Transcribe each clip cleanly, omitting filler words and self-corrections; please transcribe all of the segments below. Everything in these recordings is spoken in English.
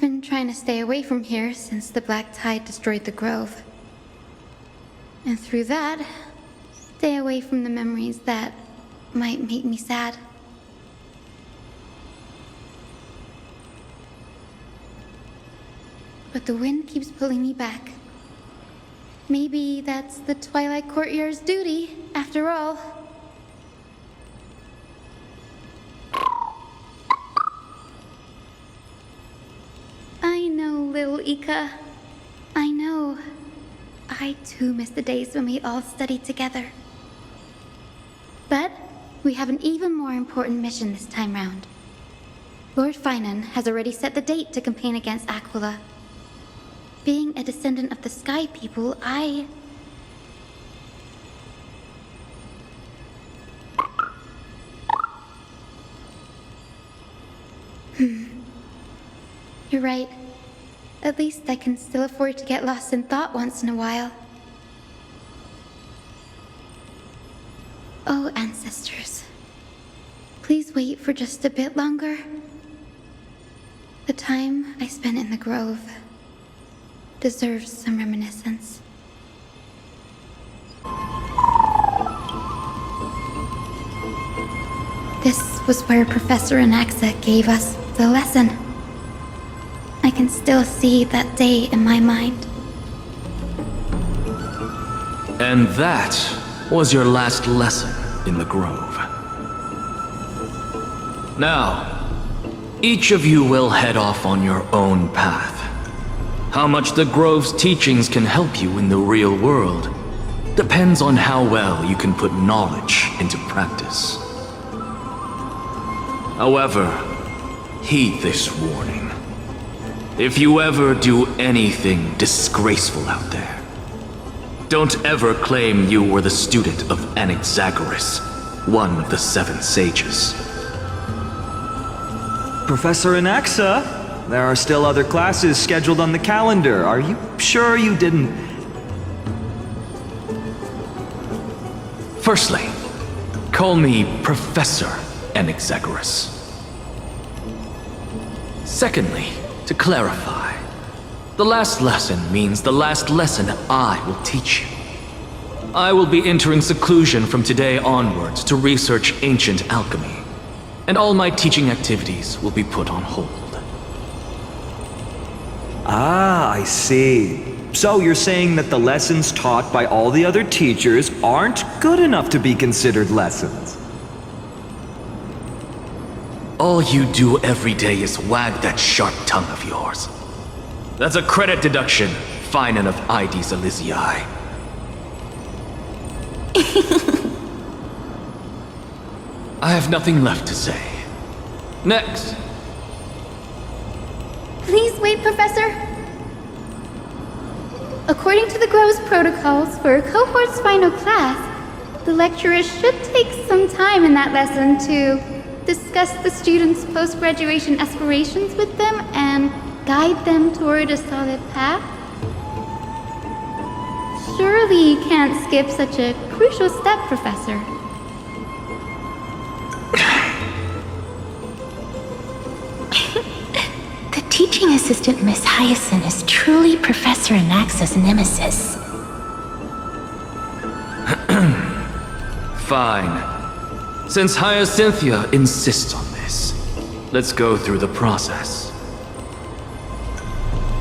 I've been trying to stay away from here since the black tide destroyed the grove. And through that, stay away from the memories that might make me sad. But the wind keeps pulling me back. Maybe that's the Twilight Courtyard's duty, after all. I know, little Ika. I know. I too miss the days when we all studied together. But we have an even more important mission this time round. Lord Finan has already set the date to campaign against Aquila. Being a descendant of the Sky People, You're right. At least I can still afford to get lost in thought once in a while. Oh, ancestors. Please wait for just a bit longer. The time I spent in the grove deserves some reminiscence. This was where Professor Anaxa gave us the lesson. I can still see that day in my mind. And that was your last lesson in the grove. Now, each of you will head off on your own path. How much the grove's teachings can help you in the real world depends on how well you can put knowledge into practice. However, heed this warning. If you ever do anything disgraceful out there, don't ever claim you were the student of Anaxagoras, one of the 7 sages. Professor Anaxa, there are still other classes scheduled on the calendar. Are you sure you didn't... Firstly, call me Professor Anaxagoras. Secondly, to clarify, the last lesson means the last lesson I will teach you. I will be entering seclusion from today onwards to research ancient alchemy, and all my teaching activities will be put on hold. Ah, I see. So you're saying that the lessons taught by all the other teachers aren't good enough to be considered lessons? All you do every day is wag that sharp tongue of yours. That's a credit deduction, Finan of Ides Elysiae. I have nothing left to say. Next. Please wait, Professor. According to the Grove's protocols for a cohort's final class, the lecturer should take some time in that lesson to discuss the students' post-graduation aspirations with them and guide them toward a solid path. Surely you can't skip such a crucial step, Professor. The teaching assistant, Miss Hyacinth, is truly Professor Anaxa's nemesis. Fine. Since Hyacinthia insists on this, let's go through the process.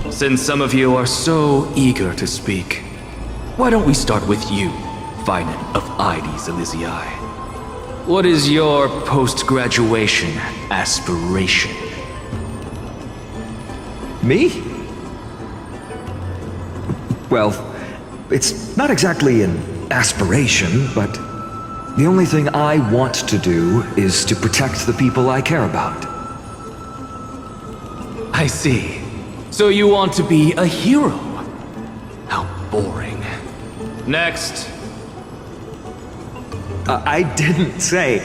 Since some of you are so eager to speak, why don't we start with you, Finan of Ides Elysiae? What is your post-graduation aspiration? Me? Well, it's not exactly an aspiration, but the only thing I want to do is to protect the people I care about. I see. So you want to be a hero? How boring. Next. I didn't say...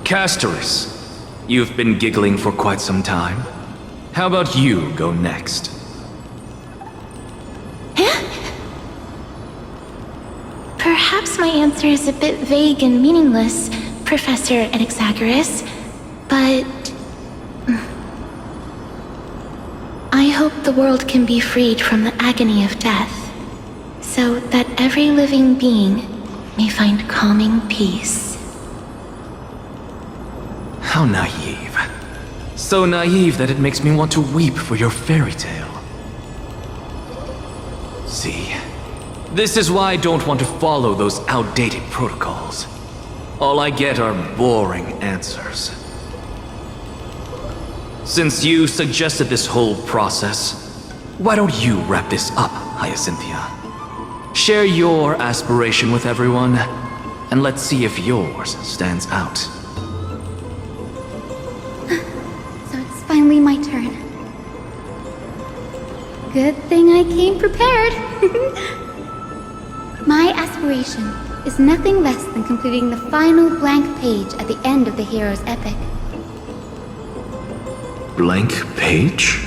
Castorus, you've been giggling for quite some time. How about you go next? Perhaps my answer is a bit vague and meaningless, Professor Anaxagoras, but I hope the world can be freed from the agony of death, so that every living being may find calming peace. How naive. So naive that it makes me want to weep for your fairy tale. See, this is why I don't want to follow those outdated protocols. All I get are boring answers. Since you suggested this whole process, why don't you wrap this up, Hyacinthia? Share your aspiration with everyone, and let's see if yours stands out. So it's finally my turn. Good thing I came prepared. My aspiration is nothing less than completing the final blank page at the end of the hero's epic. Blank page?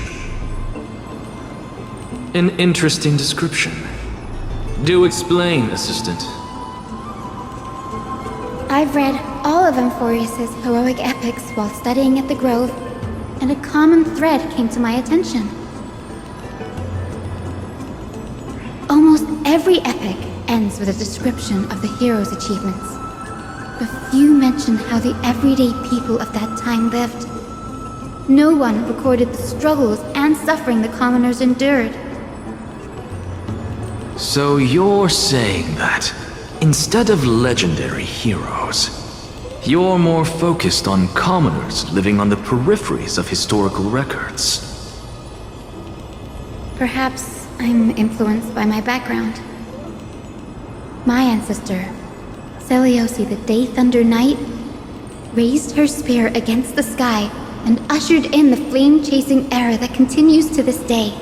An interesting description. Do explain, Assistant. I've read all of Amphoreus's heroic epics while studying at the Grove, and a common thread came to my attention. Almost every epic ends with a description of the hero's achievements. But few mention how the everyday people of that time lived. No one recorded the struggles and suffering the commoners endured. So you're saying that, instead of legendary heroes, you're more focused on commoners living on the peripheries of historical records. Perhaps I'm influenced by my background. My ancestor, Seliosi the Day Thunder Knight, raised her spear against the sky and ushered in the flame-chasing era that continues to this day.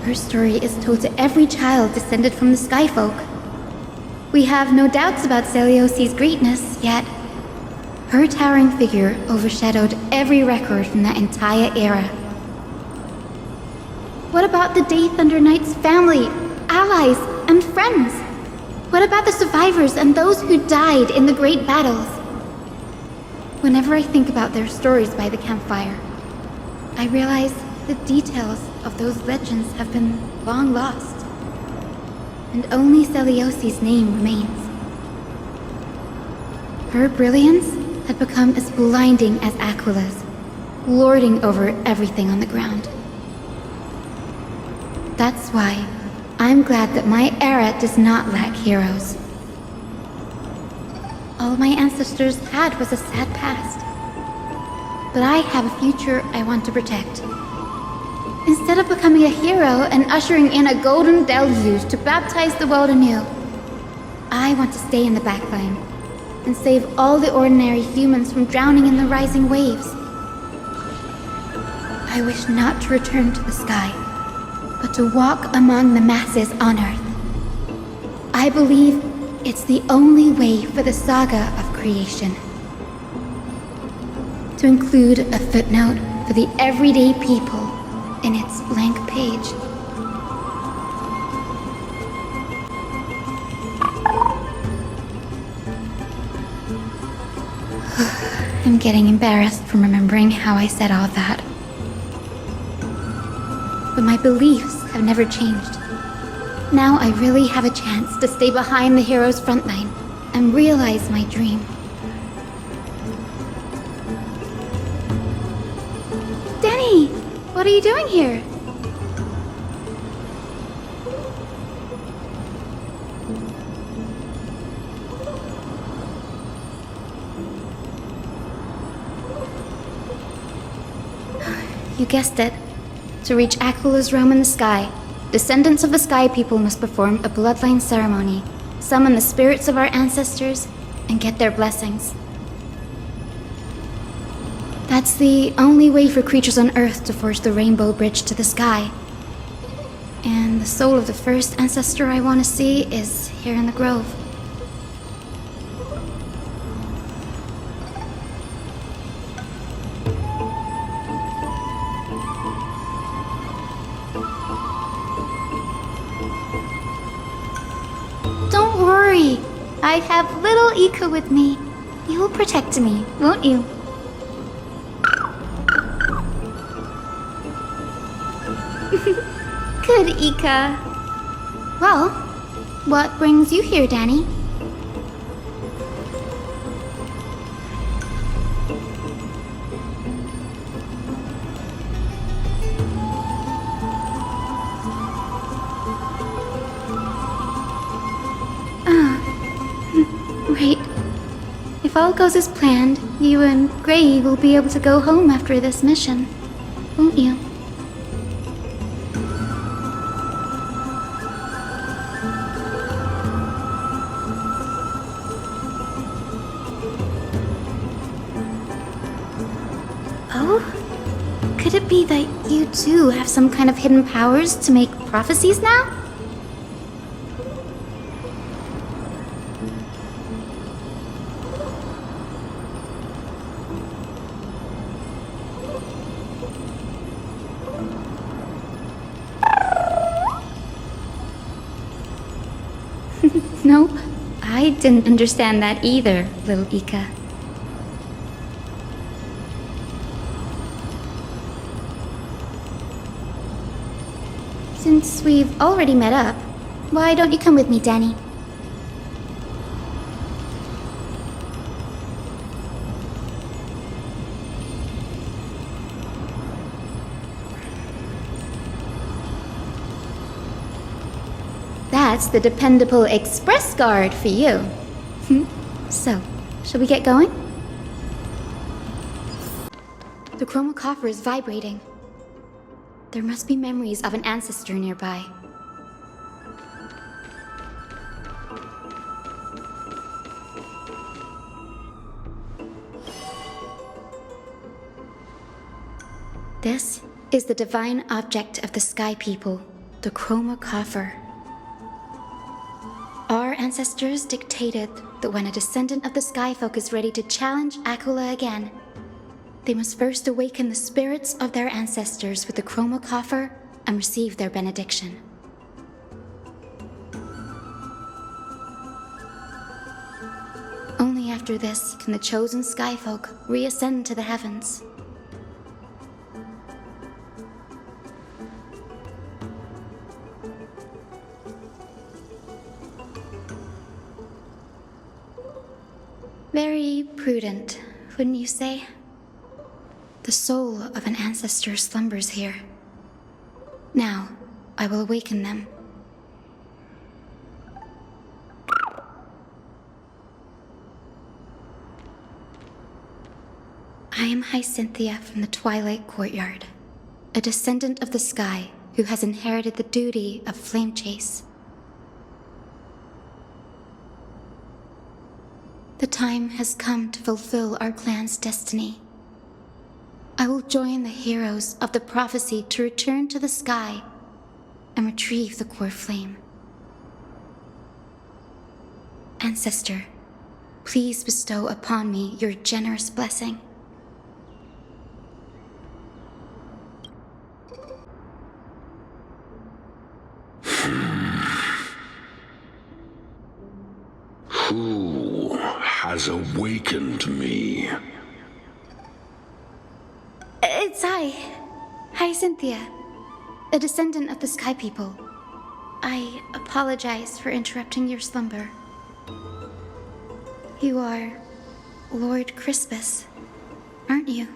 Her story is told to every child descended from the Skyfolk. We have no doubts about Seliosi's greatness, yet her towering figure overshadowed every record from that entire era. What about the Day Thunder Knight's family, allies, and friends? What about the survivors and those who died in the great battles? Whenever I think about their stories by the campfire, I realize the details of those legends have been long lost, and only Seliosi's name remains. Her brilliance had become as blinding as Aquila's, lording over everything on the ground. That's why I'm glad that my era does not lack heroes. All my ancestors had was a sad past, but I have a future I want to protect. Instead of becoming a hero and ushering in a golden deluge to baptize the world anew, I want to stay in the backline and save all the ordinary humans from drowning in the rising waves. I wish not to return to the sky, but to walk among the masses on Earth. I believe it's the only way for the saga of creation. To include a footnote for the everyday people in its blank page. I'm getting embarrassed from remembering how I said all that. But my beliefs have never changed. Now I really have a chance to stay behind the hero's front line and realize my dream. Denny! What are you doing here? You guessed it. To reach Aquila's realm in the sky, descendants of the Sky People must perform a bloodline ceremony, summon the spirits of our ancestors, and get their blessings. That's the only way for creatures on Earth to forge the rainbow bridge to the sky. And the soul of the first ancestor I want to see is here in the grove. Don't worry. I have little Ika with me. You will protect me, won't you? Good, Ika. Well, what brings you here, Danny? Right. If all goes as planned, you and Gray will be able to go home after this mission, won't you? Oh? Could it be that you too have some kind of hidden powers to make prophecies now? Nope, I didn't understand that either, little Ika. Since we've already met up, why don't you come with me, Danny? That's the dependable express guard for you. So, shall we get going? The chromocopter is vibrating. There must be memories of an ancestor nearby. This is the divine object of the Sky People, the chromocopter. Our ancestors dictated that when a descendant of the Skyfolk is ready to challenge Aquila again, they must first awaken the spirits of their ancestors with the chromocopter and receive their benediction. Only after this can the chosen Skyfolk reascend to the heavens. Very prudent, wouldn't you say? The soul of an ancestor slumbers here. Now, I will awaken them. I am Hyacinthia from the Twilight Courtyard, a descendant of the sky who has inherited the duty of flame chase. The time has come to fulfill our clan's destiny. I will join the heroes of the prophecy to return to the sky and retrieve the core flame. Ancestor, please bestow upon me your generous blessing. Who has awakened me? It's I, Hyacinthia, a descendant of the Sky People. I apologize for interrupting your slumber. You are Lord Crispus, aren't you?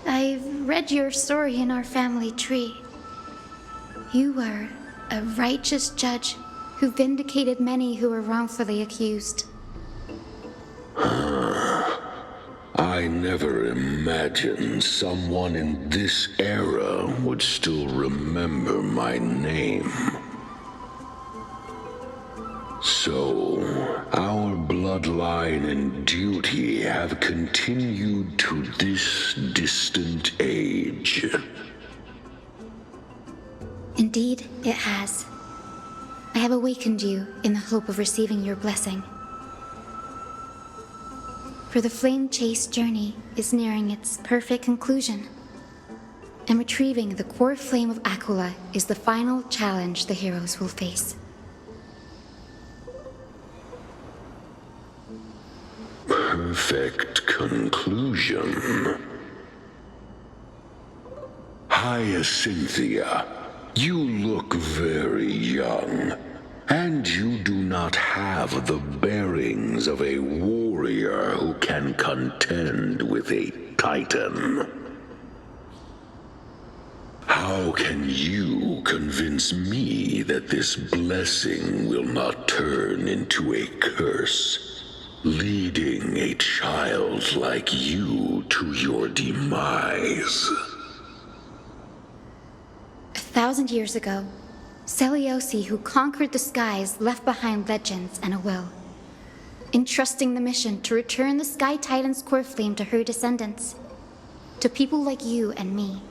I've read your story in our family tree. You were a righteous judge who vindicated many who were wrongfully accused. I never imagined someone in this era would still remember my name. So, our bloodline and duty have continued to this distant age. Indeed, it has. I have awakened you in the hope of receiving your blessing. For the flame chase journey is nearing its perfect conclusion, and retrieving the core flame of Aquila is the final challenge the heroes will face. perfect conclusion. Hyacinthia, you look very young, and you do not have the bearings of a warrior who can contend with a titan. How can you convince me that this blessing will not turn into a curse, leading a child like you to your demise? 1,000 years ago, Seliosi, who conquered the skies, left behind legends and a will, entrusting the mission to return the Sky Titan's core flame to her descendants, to people like you and me.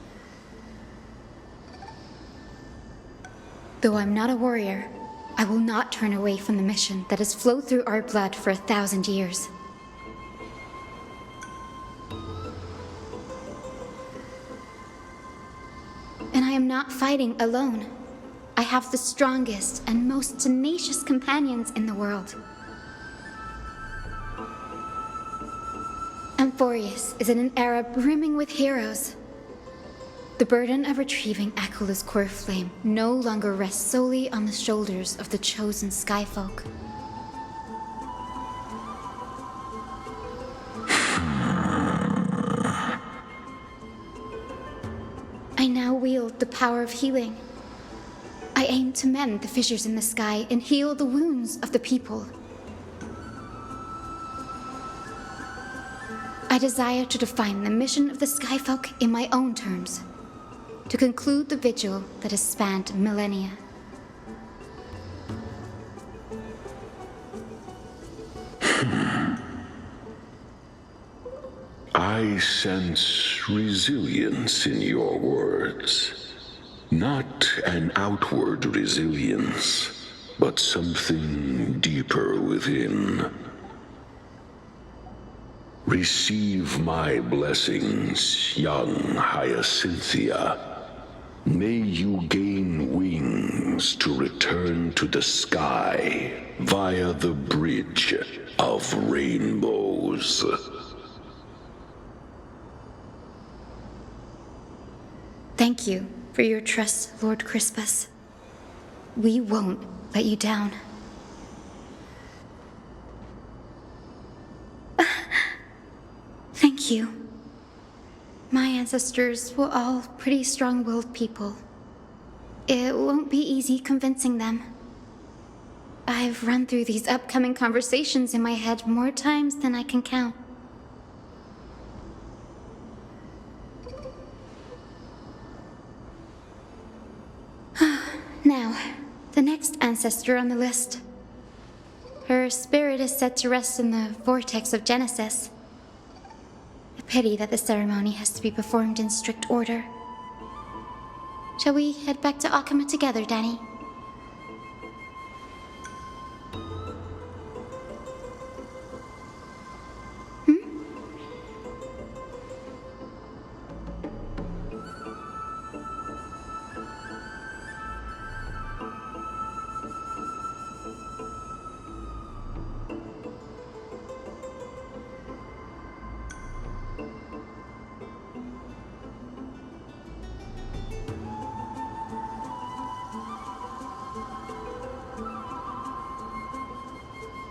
Though I'm not a warrior, I will not turn away from the mission that has flowed through our blood for 1,000 years. And I am not fighting alone. I have the strongest and most tenacious companions in the world. Amphoreus is in an era brimming with heroes. The burden of retrieving Aquilus' core flame no longer rests solely on the shoulders of the chosen skyfolk. I now wield the power of healing. I aim to mend the fissures in the sky and heal the wounds of the people. I desire to define the mission of the Skyfolk in my own terms, to conclude the vigil that has spanned millennia. I sense resilience in your words. Not an outward resilience, but something deeper within. Receive my blessings, young Hyacinthia. May you gain wings to return to the sky via the bridge of rainbows. Thank you for your trust, Lord Crispus. We won't let you down. Thank you. My ancestors were all pretty strong-willed people. It won't be easy convincing them. I've run through these upcoming conversations in my head more times than I can count. Now, the next ancestor on the list. Her spirit is said to rest in the vortex of Genesis. A pity that the ceremony has to be performed in strict order. Shall we head back to Akama together, Danny?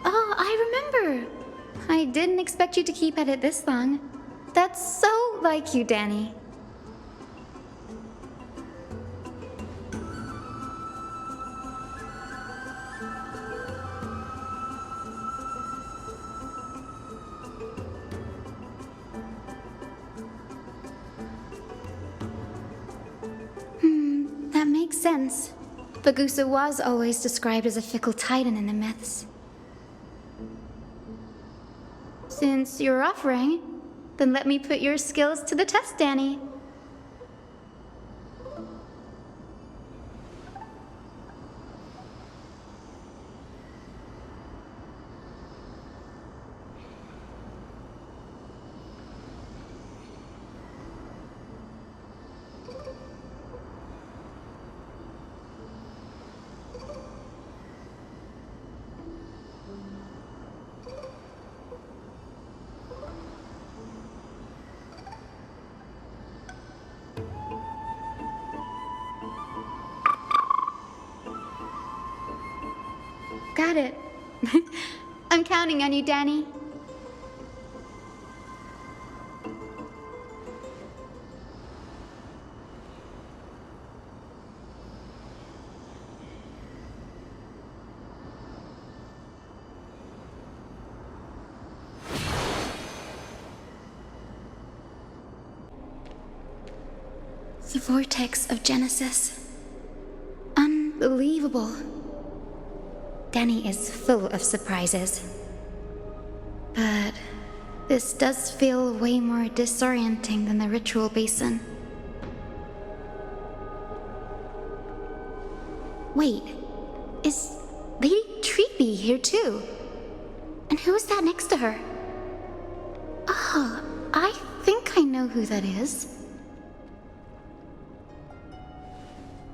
Oh, I remember. I didn't expect you to keep at it this long. That's so like you, Danny. That makes sense. Bagusa was always described as a fickle titan in the myths. Since you're offering, then let me put your skills to the test, Danny. Got it. I'm counting on you, Danny. The vortex of Genesis. Unbelievable. Danny is full of surprises. But this does feel way more disorienting than the ritual basin. Wait, is Lady Treepy here too? And who is that next to her? Oh, I think I know who that is.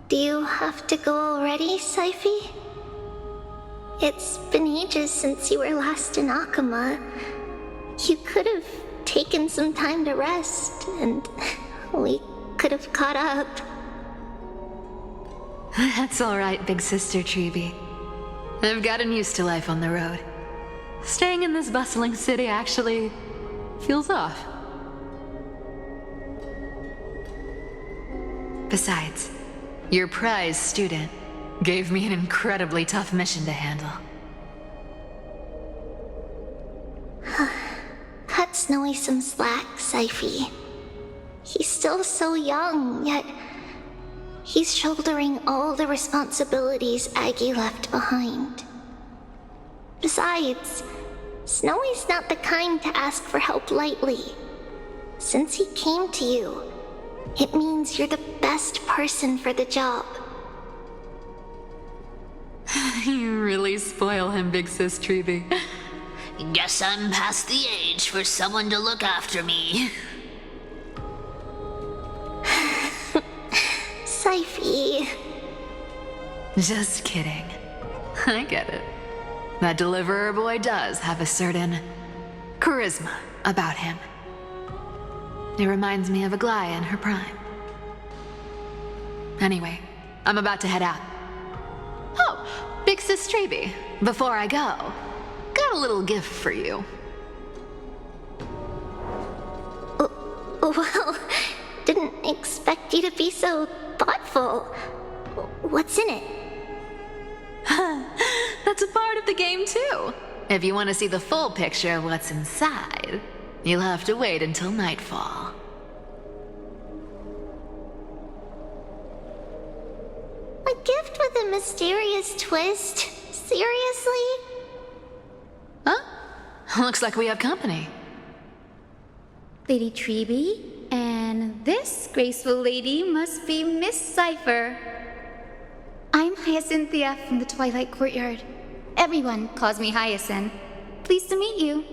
Do you have to go already, Syphie? It's been ages since you were last in Akama. You could have taken some time to rest, and we could have caught up. That's alright, big sister Treeby. I've gotten used to life on the road. Staying in this bustling city actually feels off. Besides, your prize student gave me an incredibly tough mission to handle. Cut Snowy some slack, Syphie. He's still so young, yet he's shouldering all the responsibilities Aggie left behind. Besides, Snowy's not the kind to ask for help lightly. Since he came to you, it means you're the best person for the job. You really spoil him, big sis Treeby. Guess I'm past the age for someone to look after me. Syphie. Just kidding. I get it. That deliverer boy does have a certain charisma about him. It reminds me of Aglaia in her prime. Anyway, I'm about to head out. Oh, big sis Treeby, before I go, got a little gift for you. Well, didn't expect you to be so thoughtful. What's in it? That's a part of the game too. If you want to see the full picture of what's inside, you'll have to wait until nightfall. A gift with a mysterious twist? Seriously? Huh? Looks like we have company. Lady Treeby, and this graceful lady must be Miss Cypher. I'm Hyacinthia from the Twilight Courtyard. Everyone calls me Hyacinth. Pleased to meet you.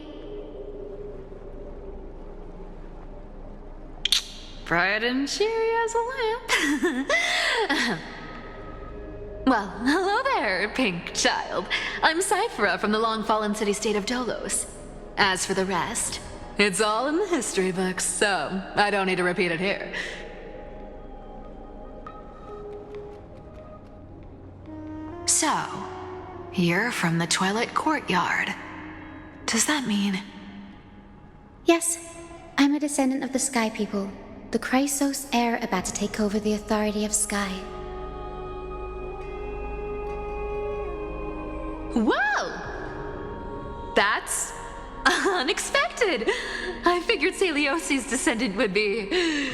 Bright and cheery as a lamp. Well, hello there, pink child. I'm Cyphera from the long-fallen city-state of Dolos. As for the rest, it's all in the history books, so I don't need to repeat it here. So, you're from the Twilight Courtyard. Does that mean... Yes, I'm a descendant of the Sky People, the Chrysos heir about to take over the authority of Sky. Whoa! That's unexpected. I figured Celiosi's descendant would be,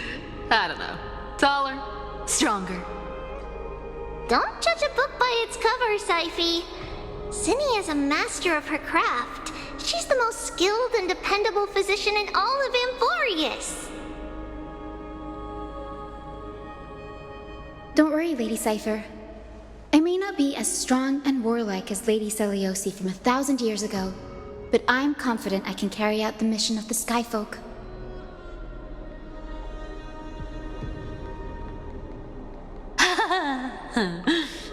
I don't know, taller, stronger. Don't judge a book by its cover, Syphie. Cinny is a master of her craft. She's the most skilled and dependable physician in all of Amphoreus. Don't worry, Lady Cypher. I may not be as strong and warlike as Lady Celiosi from 1,000 years ago, but I'm confident I can carry out the mission of the Skyfolk.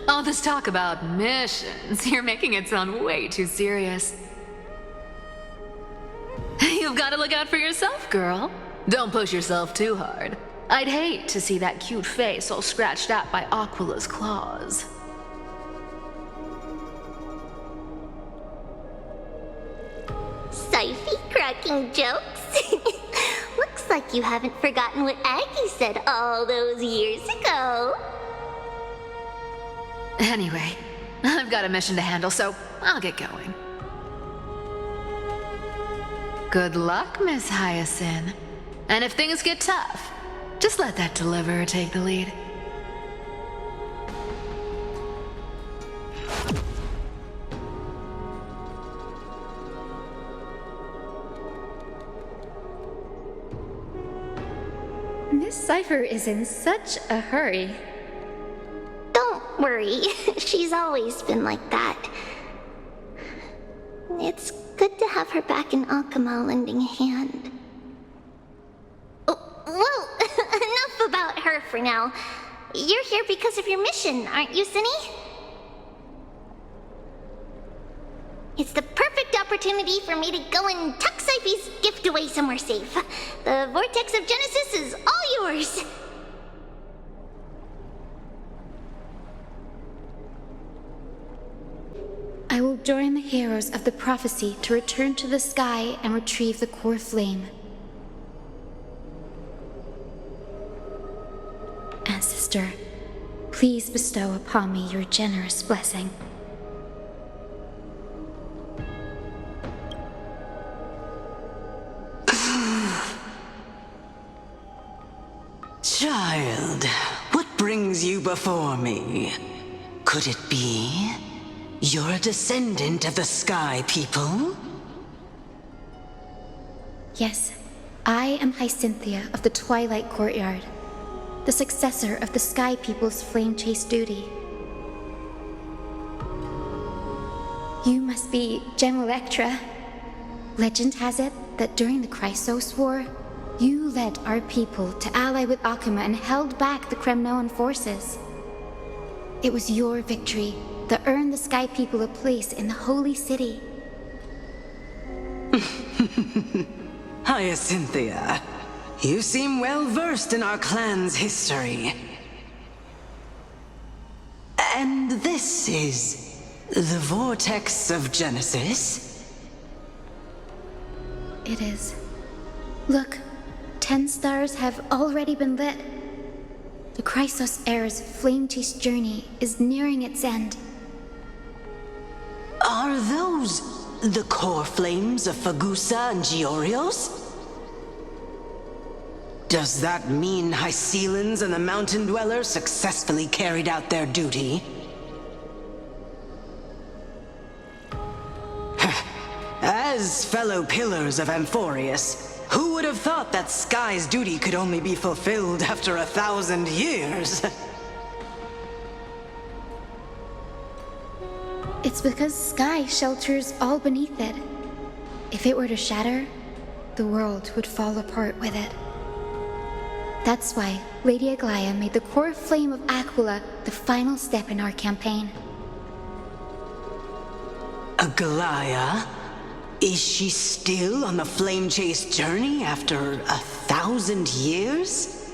All this talk about missions, you're making it sound way too serious. You've got to look out for yourself, girl. Don't push yourself too hard. I'd hate to see that cute face all scratched out by Aquala's claws. Syphie cracking jokes? Looks like you haven't forgotten what Aggie said all those years ago. Anyway, I've got a mission to handle, so I'll get going. Good luck, Miss Hyacinth. And if things get tough, just let that deliverer take the lead. Miss Cypher is in such a hurry. Don't worry, she's always been like that. It's good to have her back in Akama lending a hand. Oh, whoa, enough about her for now. You're here because of your mission, aren't you, Cinny? It's the perfect opportunity for me to go and tuck Syphie's gift away somewhere safe. The Vortex of Genesis is all yours. I will join the heroes of the prophecy to return to the sky and retrieve the core flame. Ancestor, please bestow upon me your generous blessing. Child, what brings you before me? Could it be you're a descendant of the Sky People? Yes, I am Hyacinthia of the Twilight Courtyard, the successor of the Sky People's flame chase duty. You must be Gem Electra. Legend has it that during the Chrysos War, you led our people to ally with Akama and held back the Kremnoan forces. It was your victory that earned the Sky People a place in the Holy City. Hyacinthia, you seem well versed in our clan's history. And this is the Vortex of Genesis? It is. Look, 10 stars have already been lit. The Chrysos Era's flame chase journey is nearing its end. Are those the core flames of Fagusa and Giorios? Does that mean Hycelans and the Mountain Dwellers successfully carried out their duty? As fellow pillars of Amphoreus, who would have thought that Sky's duty could only be fulfilled after 1,000 years? It's because Sky shelters all beneath it. If it were to shatter, the world would fall apart with it. That's why Lady Aglaia made the core flame of Aquila the final step in our campaign. Aglaia? Is she still on the flame chase journey after 1,000 years?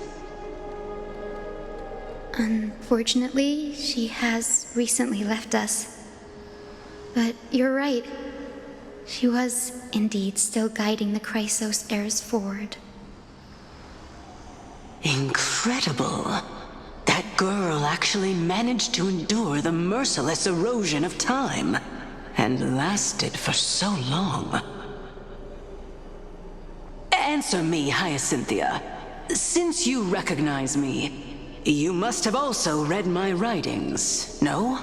Unfortunately, she has recently left us. But you're right. She was indeed still guiding the Chrysos heirs forward. Incredible. That girl actually managed to endure the merciless erosion of time, and lasted for so long. Answer me, Hyacinthia. Since you recognize me, you must have also read my writings, no?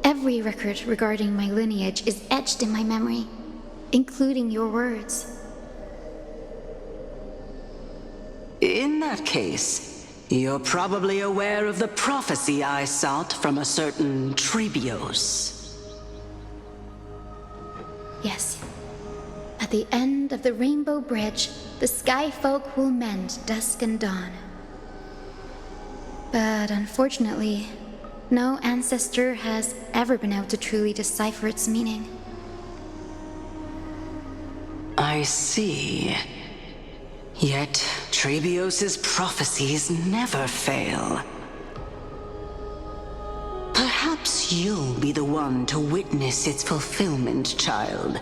Every record regarding my lineage is etched in my memory, including your words. In that case, you're probably aware of the prophecy I sought from a certain Trebios. Yes. At the end of the Rainbow Bridge, the Sky Folk will mend dusk and dawn. But unfortunately, no ancestor has ever been able to truly decipher its meaning. I see. Yet, Trebios's prophecies never fail. Perhaps you'll be the one to witness its fulfillment, child.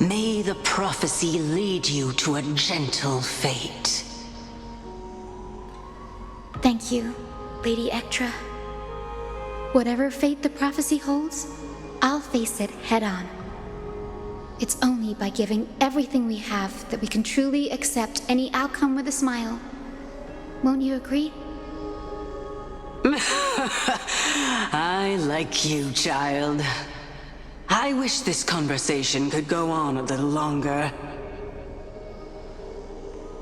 May the prophecy lead you to a gentle fate. Thank you, Lady Ektra. Whatever fate the prophecy holds, I'll face it head-on. It's only by giving everything we have that we can truly accept any outcome with a smile. Won't you agree? I like you, child. I wish this conversation could go on a little longer.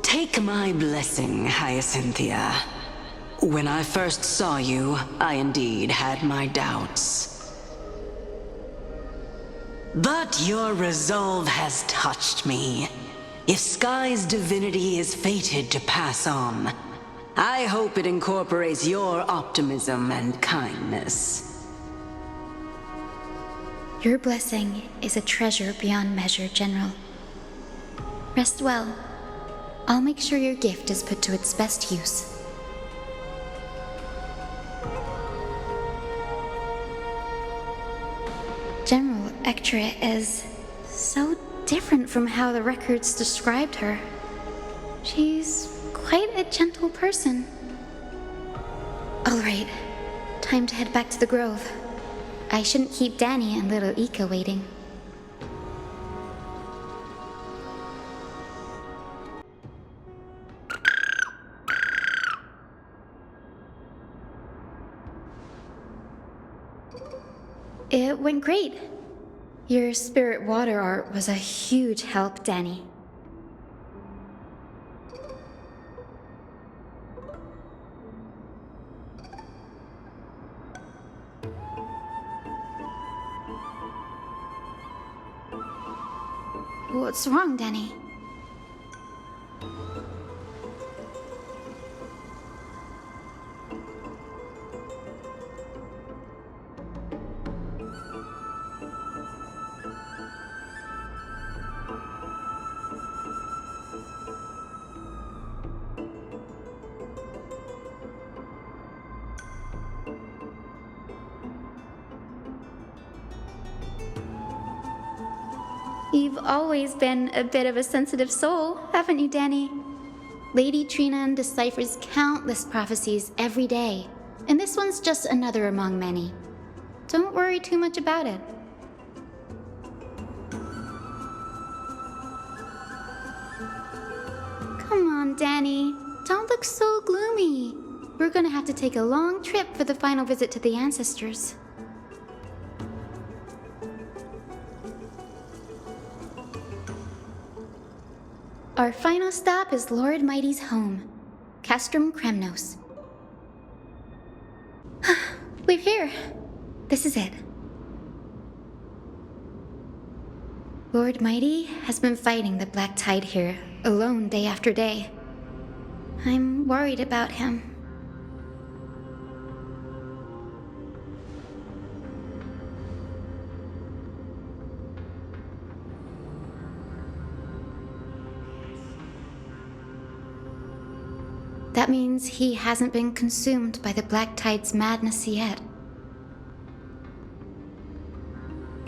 Take my blessing, Hyacinthia. When I first saw you, I indeed had my doubts. But your resolve has touched me. If Sky's divinity is fated to pass on, I hope it incorporates your optimism and kindness. Your blessing is a treasure beyond measure, General. Rest well. I'll make sure your gift is put to its best use. General Ektra is so different from how the records described her. She's quite a gentle person. All right, time to head back to the grove. I shouldn't keep Danny and little Ika waiting. It went great. Your spirit water art was a huge help, Danny. What's wrong, Danny? You've always been a bit of a sensitive soul, haven't you, Danny? Lady Trina deciphers countless prophecies every day, and this one's just another among many. Don't worry too much about it. Come on, Danny. Don't look so gloomy. We're gonna have to take a long trip for the final visit to the ancestors. Our final stop is Lord Mighty's home, Castrum Kremnos. We're here. This is it. Lord Mighty has been fighting the Black Tide here, alone day after day. I'm worried about him. That means he hasn't been consumed by the Black Tide's madness yet.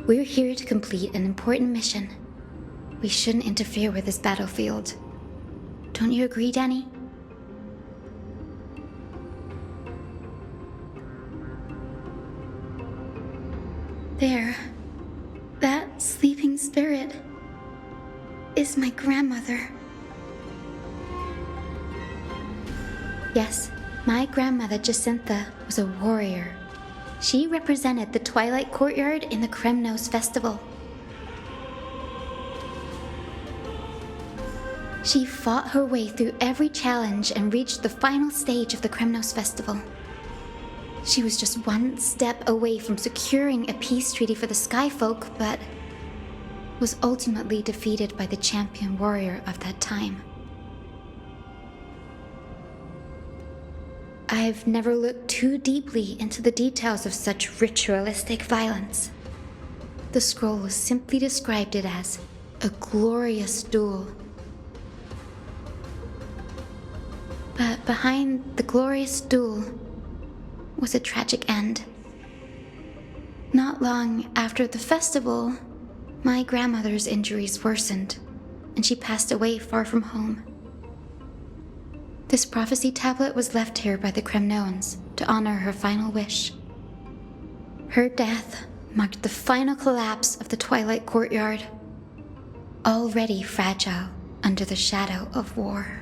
We're here to complete an important mission. We shouldn't interfere with this battlefield. Don't you agree, Danny? There. That sleeping spirit is my grandmother. Yes, my grandmother Jacintha was a warrior. She represented the Twilight Courtyard in the Kremnos Festival. She fought her way through every challenge and reached the final stage of the Kremnos Festival. She was just one step away from securing a peace treaty for the Skyfolk, but was ultimately defeated by the champion warrior of that time. I've never looked too deeply into the details of such ritualistic violence. The scroll simply described it as a glorious duel. But behind the glorious duel was a tragic end. Not long after the festival, my grandmother's injuries worsened, and she passed away far from home. This prophecy tablet was left here by the Kremnoans to honor her final wish. Her death marked the final collapse of the Twilight Courtyard, already fragile under the shadow of war.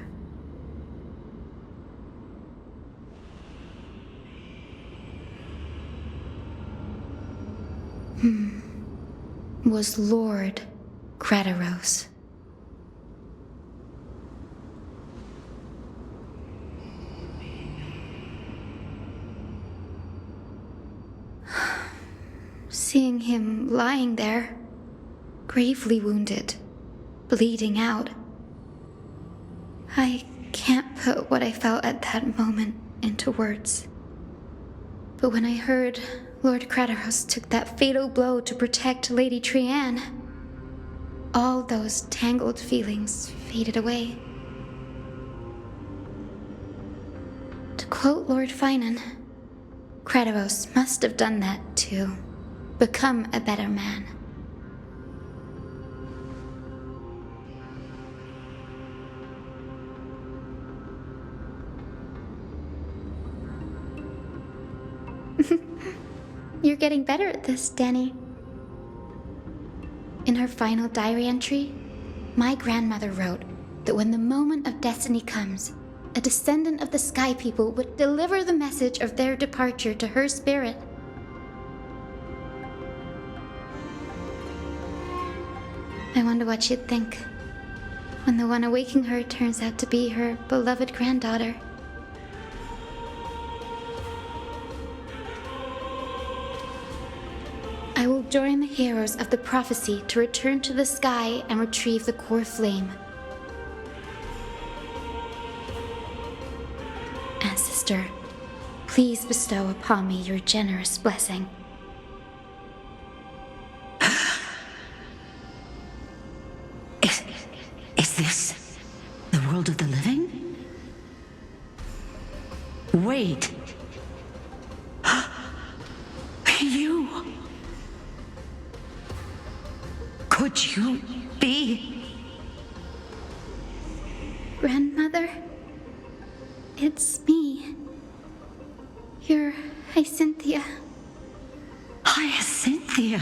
Was Lord Gretaros. Seeing him lying there, gravely wounded, bleeding out, I can't put what I felt at that moment into words. But when I heard Lord Gretaros took that fatal blow to protect Lady Trianne, all those tangled feelings faded away. To quote Lord Finan, Gretaros must have done that to become a better man. You're getting better at this, Danny. In her final diary entry, my grandmother wrote that when the moment of destiny comes, a descendant of the Sky People would deliver the message of their departure to her spirit. I wonder what she'd think when the one awaking her turns out to be her beloved granddaughter. I will join the heroes of the prophecy to return to the sky and retrieve the core flame. Ancestor, please bestow upon me your generous blessing. Is this the world of the living? Wait. You... Could you be... Grandmother? It's me. You're Hyacinthia. Hyacinthia,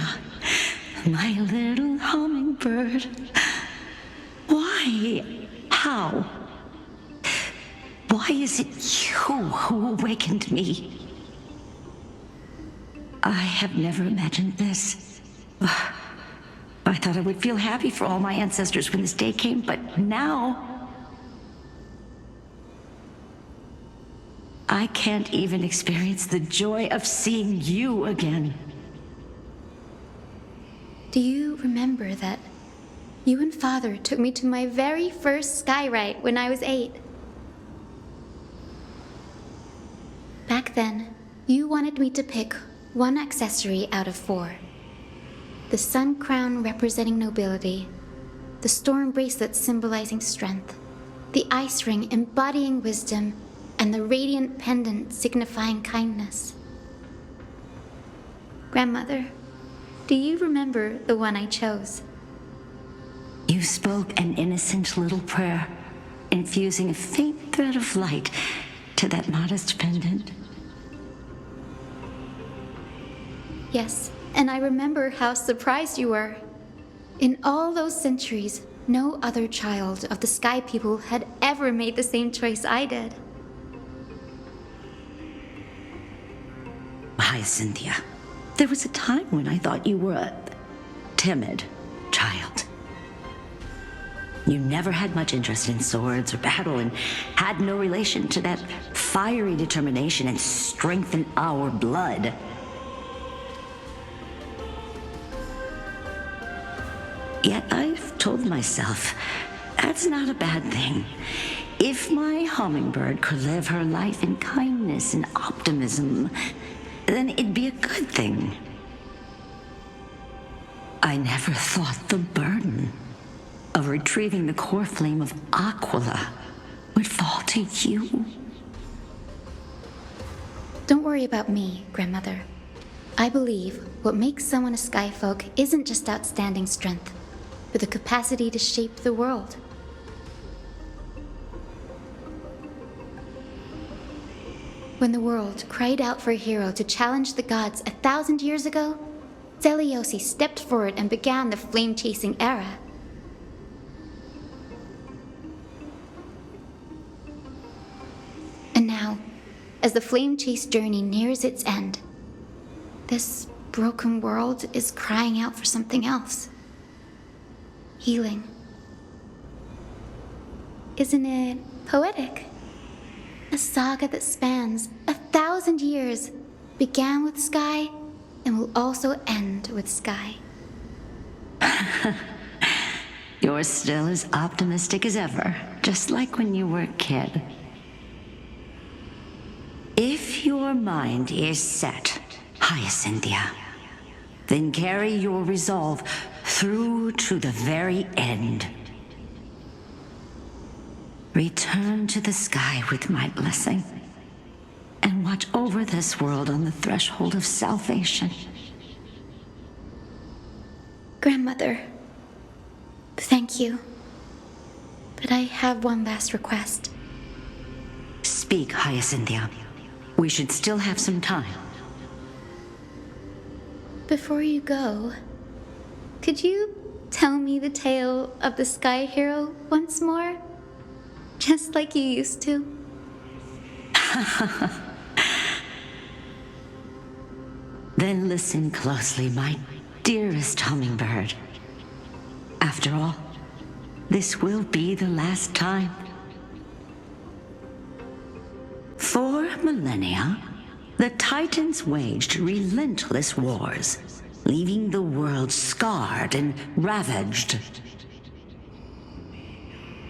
my little hummingbird. Why? How? Why is it you who awakened me? I have never imagined this. I thought I would feel happy for all my ancestors when this day came, but now... I can't even experience the joy of seeing you again. Do you remember that you and Father took me to my very first skyride when I was 8? Back then, you wanted me to pick one accessory out of 4. The sun crown representing nobility, the storm bracelet symbolizing strength, the ice ring embodying wisdom, and the radiant pendant signifying kindness. Grandmother, do you remember the one I chose? You spoke an innocent little prayer, infusing a faint thread of light to that modest pendant. Yes, and I remember how surprised you were. In all those centuries, no other child of the Sky People had ever made the same choice I did. Hyacinthia, there was a time when I thought you were a timid child. You never had much interest in swords or battle and had no relation to that fiery determination and strength in our blood. Yet I've told myself, that's not a bad thing. If my hummingbird could live her life in kindness and optimism, then it'd be a good thing. I never thought the burden of retrieving the core flame of Aquila would fall to you. Don't worry about me, Grandmother. I believe what makes someone a Skyfolk isn't just outstanding strength, but the capacity to shape the world. When the world cried out for a hero to challenge the gods 1,000 years ago, Zeliosi stepped forward and began the flame-chasing era. And now, as the flame chase journey nears its end, this broken world is crying out for something else. Healing. Isn't it poetic? A saga that spans 1,000 years began with Sky and will also end with Sky. You're still as optimistic as ever, just like when you were a kid. If your mind is set, Hyacinthia, then carry your resolve through to the very end. Return to the sky with my blessing, and watch over this world on the threshold of salvation. Grandmother, thank you. But I have one last request. Speak, Hyacinthia. We should still have some time. Before you go, could you tell me the tale of the Sky Hero once more? Just like you used to. Then listen closely, my dearest hummingbird. After all, this will be the last time. For millennia, the Titans waged relentless wars, leaving the world scarred and ravaged.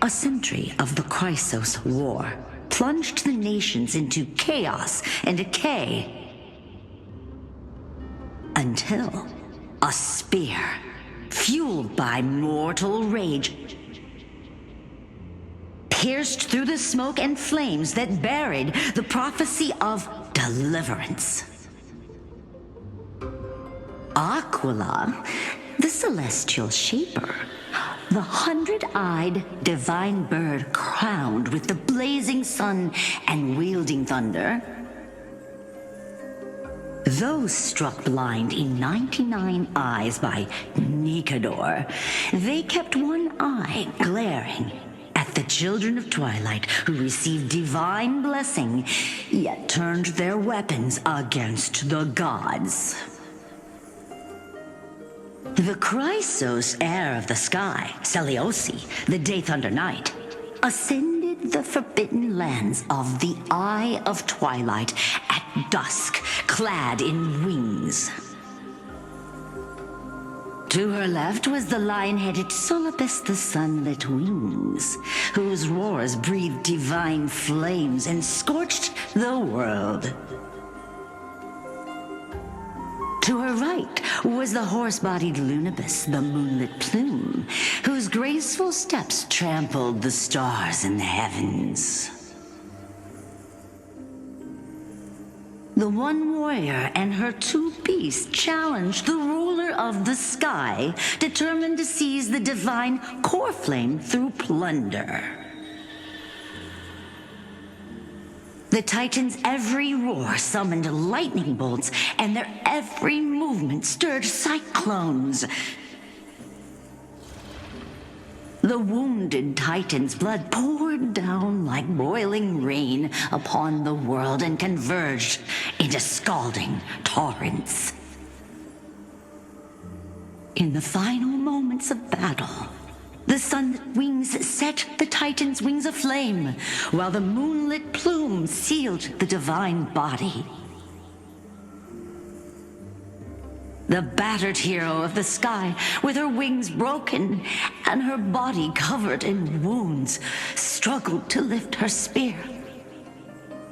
A century of the Chrysos War plunged the nations into chaos and decay, until a spear, fueled by mortal rage, pierced through the smoke and flames that buried the prophecy of deliverance. Aquila, the celestial shaper, the 100-eyed divine bird crowned with the blazing sun and wielding thunder, those struck blind in 99 eyes by Nikador, they kept one eye glaring at the children of Twilight who received divine blessing, yet turned their weapons against the gods. The Chrysos heir of the sky, Seliosi, the Day Thunder Knight, ascended the forbidden lands of the Eye of Twilight at dusk, clad in wings. To her left was the lion-headed Solibus the Sunlit Wings, whose roars breathed divine flames and scorched the world. To her right was the horse-bodied Lunibus, the Moonlit Plume, whose graceful steps trampled the stars in the heavens. The one warrior and her two beasts challenged the ruler of the sky, determined to seize the divine core flame through plunder. The Titans' every roar summoned lightning bolts, and their every movement stirred cyclones. The wounded Titan's blood poured down like boiling rain upon the world and converged into scalding torrents. In the final moments of battle, the sunlit wings set the Titan's wings aflame, while the moonlit plume sealed the divine body. The battered hero of the sky, with her wings broken and her body covered in wounds, struggled to lift her spear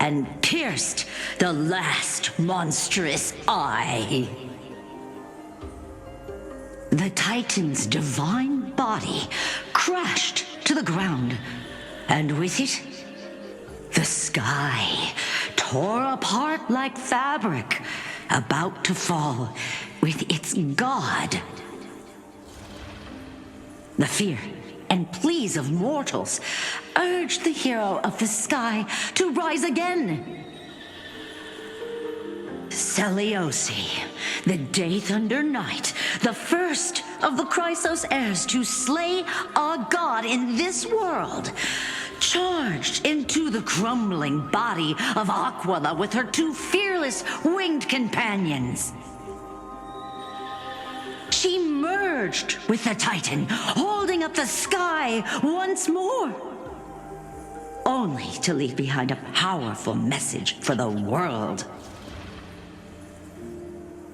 and pierced the last monstrous eye. The Titan's divine body crashed to the ground, and with it, sky, tore apart like fabric, about to fall with its god. The fear and pleas of mortals urged the hero of the sky to rise again. Seliosi, the Day Thunder Knight, the first of the Chrysos heirs to slay our god in this world, charged into the crumbling body of Aquila with her two fearless winged companions. She merged with the Titan, holding up the sky once more, only to leave behind a powerful message for the world.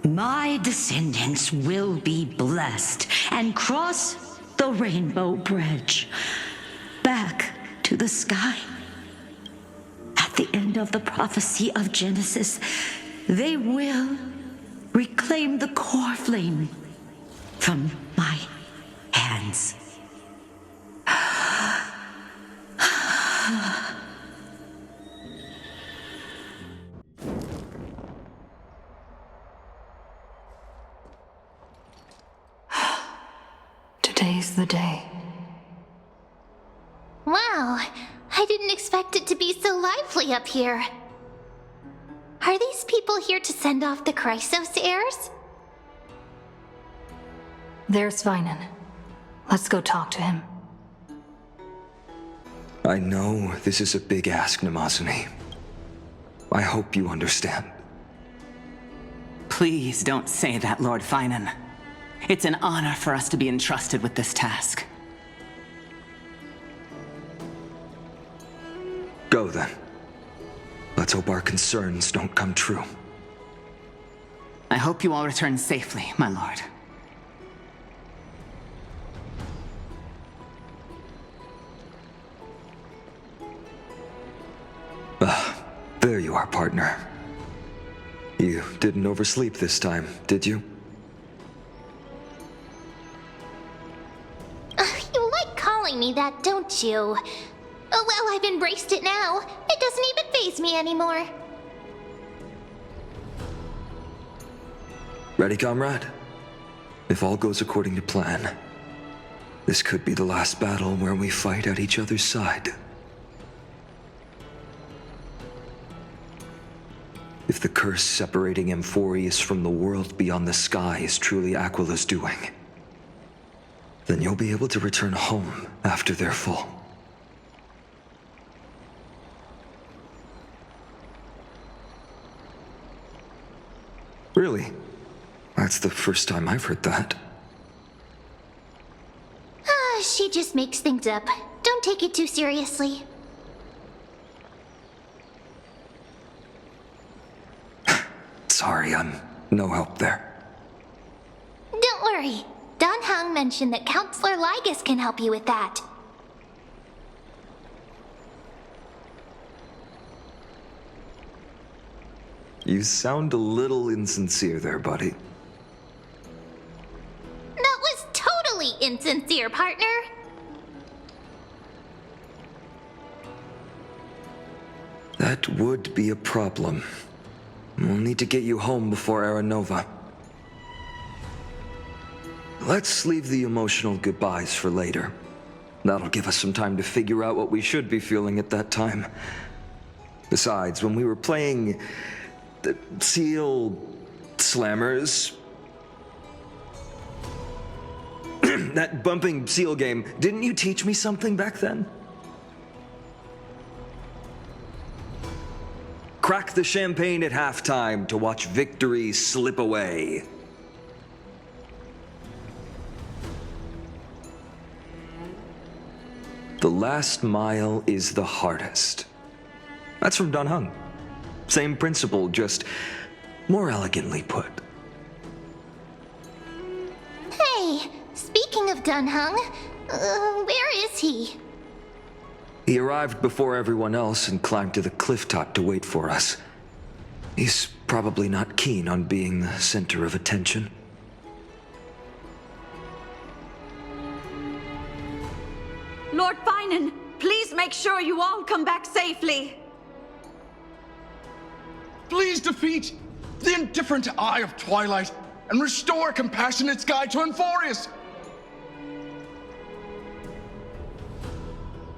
My descendants will be blessed and cross the Rainbow Bridge back to the sky. At the end of the prophecy of Genesis, they will reclaim the core flame from my hands. Today's the day. Wow, I didn't expect it to be so lively up here. Are these people here to send off the Chrysos heirs? There's Vinan. Let's go talk to him. I know this is a big ask, Namazuni. I hope you understand. Please don't say that, Lord Finan. It's an honor for us to be entrusted with this task. Go then. Let's hope our concerns don't come true. I hope you all return safely, my lord. There you are, partner. You didn't oversleep this time, did you? You like calling me that, don't you? Oh, well, I've embraced it now. It doesn't even faze me anymore. Ready, comrade? If all goes according to plan, this could be the last battle where we fight at each other's side. If the curse separating Amphoreus from the world beyond the sky is truly Aquila's doing, then you'll be able to return home after their fall. Really? That's the first time I've heard that. She just makes things up. Don't take it too seriously. Sorry, I'm no help there. Don't worry. Don Hung mentioned that Counselor Lygus can help you with that. You sound a little insincere there, buddy. That was totally insincere, partner. That would be a problem. We'll need to get you home before Aranova. Let's leave the emotional goodbyes for later. That'll give us some time to figure out what we should be feeling at that time. Besides, when we were playing the Seal Slammers, that bumping seal game, didn't you teach me something back then? Crack the champagne at halftime to watch victory slip away. The last mile is the hardest. That's from Don Hung. Same principle, just more elegantly put. Hey, speaking of Don Hung, where is he? He arrived before everyone else and climbed to the cliff top to wait for us. He's probably not keen on being the center of attention. Lord Finan, please make sure you all come back safely. please defeat the indifferent eye of twilight and restore a compassionate sky to amphoreus.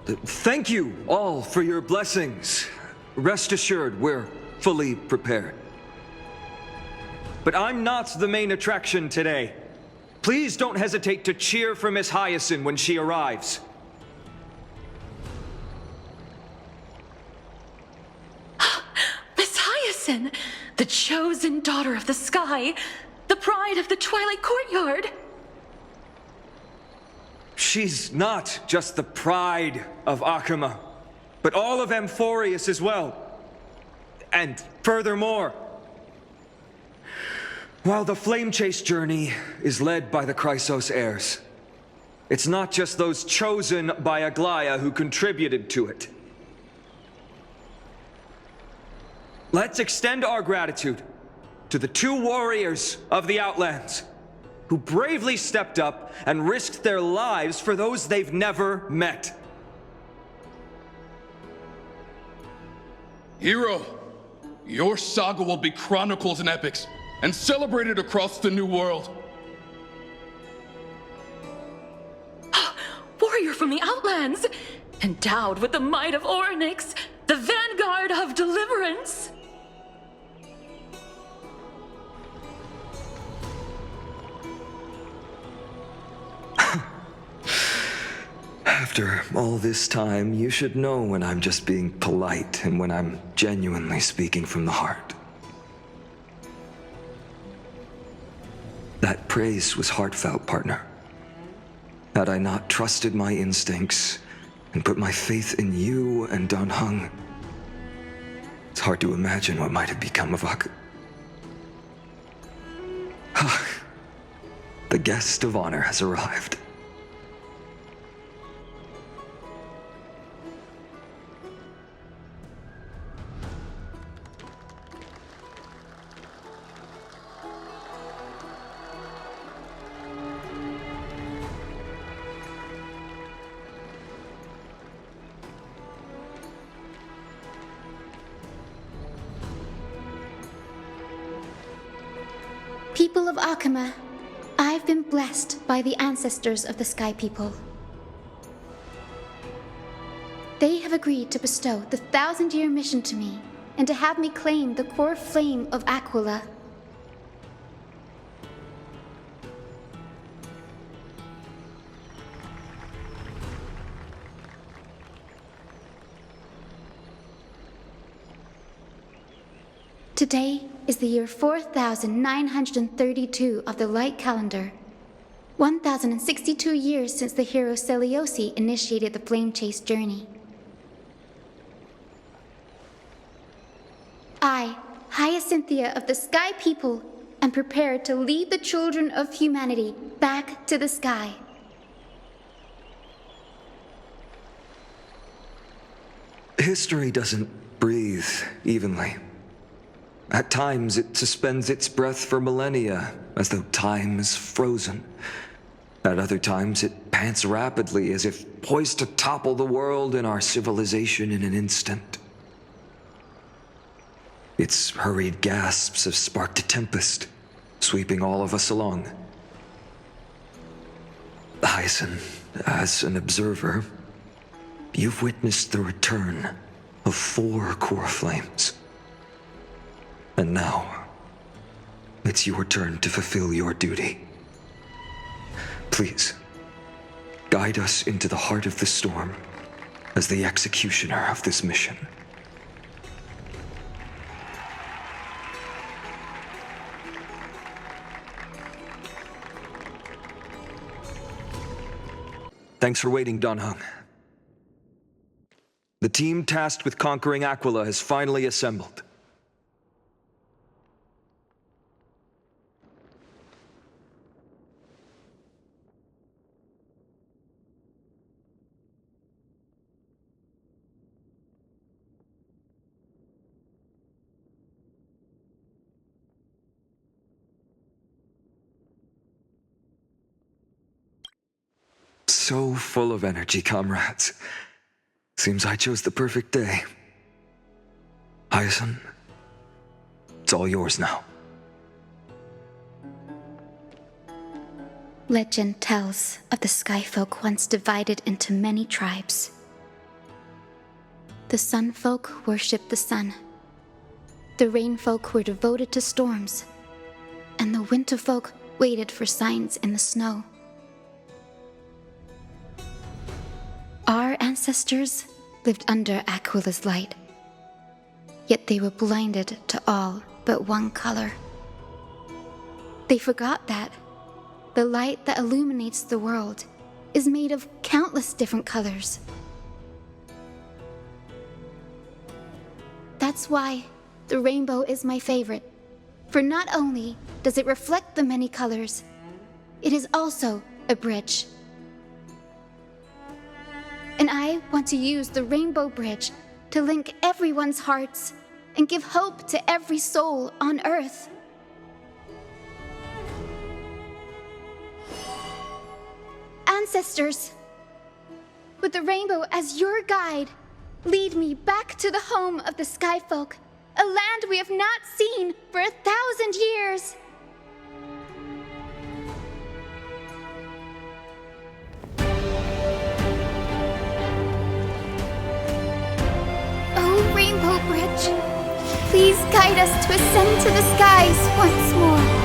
Thank you all for your blessings. Rest assured, we're fully prepared. But I'm not the main attraction today. Please don't hesitate to cheer for Miss Hyacinth when she arrives. Miss Hyacinth, the chosen daughter of the sky, the pride of the Twilight Courtyard. She's not just the pride of Akuma, but all of Amphoreus as well. And furthermore, while the Flame Chase journey is led by the Chrysos heirs, it's not just those chosen by Aglaya who contributed to it. Let's extend our gratitude to the 2 warriors of the Outlands who bravely stepped up and risked their lives for those they've never met. Hero, your saga will be chronicled in epics and celebrated across the New World. Warrior from the Outlands, endowed with the might of Orynyx, the vanguard of deliverance. After all this time, you should know when I'm just being polite and when I'm genuinely speaking from the heart. That praise was heartfelt, partner. Had I not trusted my instincts and put my faith in you and Dan Heng, it's hard to imagine what might have become of Ak. The guest of honor has arrived. People of Akuma, I've been blessed by the ancestors of the Sky People. They have agreed to bestow the 1,000-year mission to me and to have me claim the core flame of Aquila. Today is the year 4932 of the Light Calendar. 1062 years since the hero Seliosi initiated the Flame Chase journey. I, Hyacinthia of the Sky People, am prepared to lead the children of humanity back to the sky. History doesn't breathe evenly. At times, it suspends its breath for millennia, as though time is frozen. At other times, it pants rapidly, as if poised to topple the world and our civilization in an instant. Its hurried gasps have sparked a tempest, sweeping all of us along. Hyacinth, as an observer, you've witnessed the return of 4 core flames. And now, it's your turn to fulfill your duty. Please, guide us into the heart of the storm as the executioner of this mission. Thanks for waiting, Dan Heng. The team tasked with conquering Aquila has finally assembled. So full of energy, comrades. Seems I chose the perfect day. Hyacinth, all yours now. Legend tells of the Skyfolk once divided into many tribes. The Sunfolk worshipped the sun. The Rainfolk were devoted to storms. And the Winterfolk waited for signs in the snow. Our ancestors lived under Aquila's light. Yet they were blinded to all but one color. They forgot that the light that illuminates the world is made of countless different colors. That's why the rainbow is my favorite, for not only does it reflect the many colors, it is also a bridge. And I want to use the rainbow bridge to link everyone's hearts and give hope to every soul on Earth. Ancestors, with the rainbow as your guide, lead me back to the home of the Skyfolk, a land we have not seen for 1,000 years. Oh, Rainbow Bridge, please guide us to ascend to the skies once more.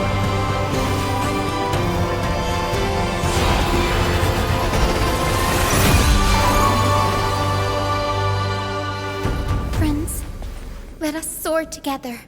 Friends, let us soar together.